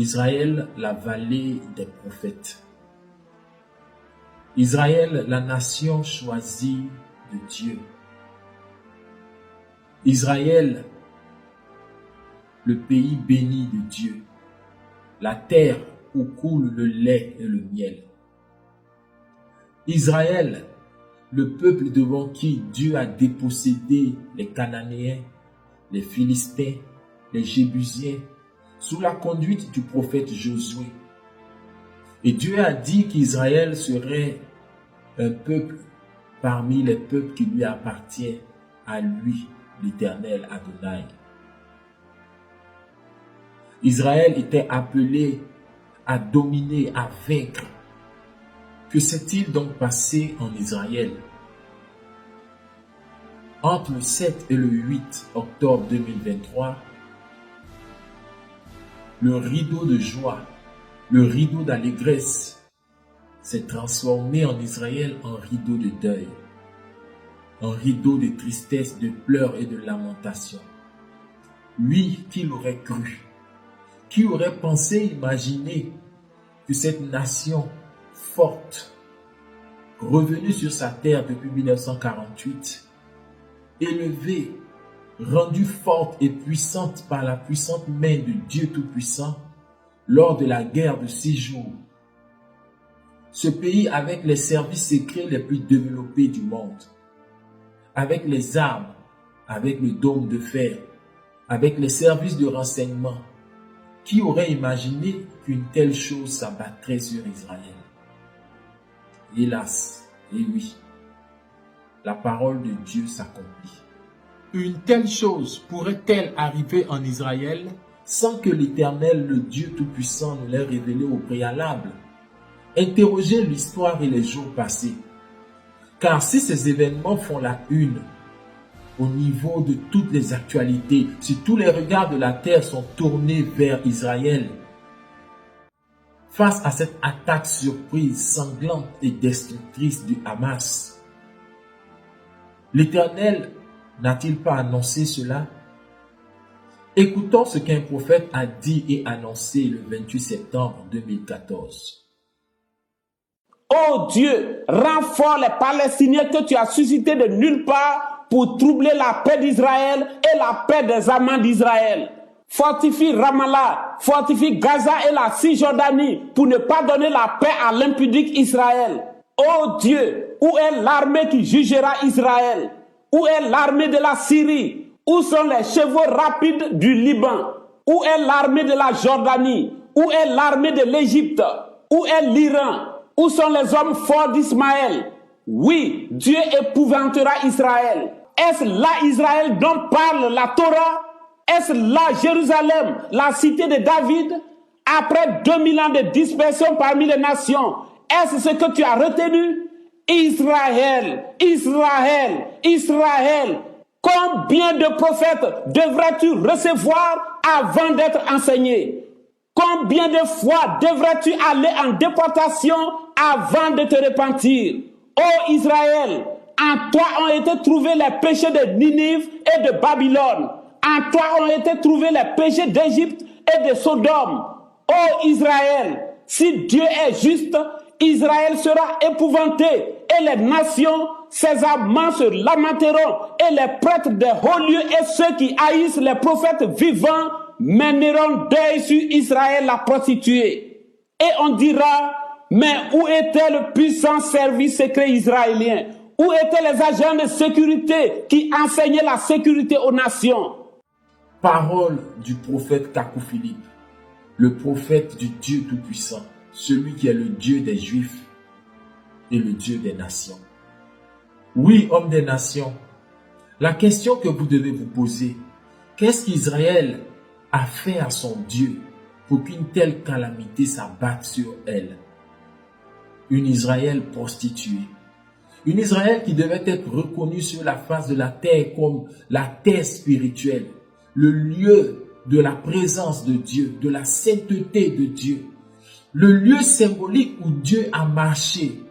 Israël, la vallée des prophètes. Israël, la nation choisie de Dieu. Israël, le pays béni de Dieu. La terre où coule le lait et le miel. Israël, le peuple devant qui Dieu a dépossédé les Cananéens, les Philistins, les Jébusiens, sous la conduite du prophète Josué. Et Dieu a dit qu'Israël serait un peuple parmi les peuples qui lui appartiennent, à lui, l'Éternel Adonai. Israël était appelé à dominer, à vaincre. Que s'est-il donc passé en Israël? Entre le 7 et le 8 octobre 2023, le rideau de joie, le rideau d'allégresse s'est transformé en Israël en rideau de deuil, en rideau de tristesse, de pleurs et de lamentation. Lui, qui l'aurait cru? Qui aurait pensé, imaginé que cette nation forte, revenue sur sa terre depuis 1948, élevée, rendue forte et puissante par la puissante main de Dieu Tout-Puissant lors de la guerre de 6 jours. Ce pays avec les services secrets les plus développés du monde, avec les armes, avec le dôme de fer, avec les services de renseignement. Qui aurait imaginé qu'une telle chose s'abattrait sur Israël? Hélas, et oui, la parole de Dieu s'accomplit. Une telle chose pourrait-elle arriver en Israël sans que l'Éternel, le Dieu Tout-Puissant, nous l'ait révélé au préalable? Interrogez l'histoire et les jours passés. Car si ces événements font la une, au niveau de toutes les actualités, si tous les regards de la terre sont tournés vers Israël, face à cette attaque surprise, sanglante et destructrice du Hamas, l'Éternel n'a-t-il pas annoncé cela? Écoutons ce qu'un prophète a dit et annoncé le 28 septembre 2014. Ô Dieu, rends fort les Palestiniens que tu as suscités de nulle part pour troubler la paix d'Israël et la paix des amants d'Israël. Fortifie Ramallah, fortifie Gaza et la Cisjordanie pour ne pas donner la paix à l'impudique Israël. Ô Dieu, où est l'armée qui jugera Israël? Où est l'armée de la Syrie? Où sont les chevaux rapides du Liban? Où est l'armée de la Jordanie? Où est l'armée de l'Égypte? Où est l'Iran? Où sont les hommes forts d'Ismaël? Oui, Dieu épouvantera Israël. Est-ce là Israël dont parle la Torah? Est-ce là Jérusalem, la cité de David? Après 2000 ans de dispersion parmi les nations, est-ce ce que tu as retenu? Israël, Israël, Israël. Combien de prophètes devrais-tu recevoir avant d'être enseigné? Combien de fois devrais-tu aller en déportation avant de te repentir? Ô Israël, en toi ont été trouvés les péchés de Ninive et de Babylone. En toi ont été trouvés les péchés d'Égypte et de Sodome. Ô Israël, si Dieu est juste, Israël sera épouvanté et les nations, ses amants se lamenteront et les prêtres des hauts lieux et ceux qui haïssent les prophètes vivants mèneront deuil sur Israël la prostituée. Et on dira, mais où était le puissant service secret israélien? Où étaient les agents de sécurité qui enseignaient la sécurité aux nations? Parole du prophète Kakou Philippe, le prophète du Dieu Tout-Puissant, celui qui est le Dieu des Juifs et le Dieu des nations. Oui, homme des nations, la question que vous devez vous poser, qu'est-ce qu'Israël a fait à son Dieu pour qu'une telle calamité s'abatte sur elle? Une Israël prostituée. Une Israël qui devait être reconnue sur la face de la terre comme la terre spirituelle, le lieu de la présence de Dieu, de la sainteté de Dieu, le lieu symbolique où Dieu a marché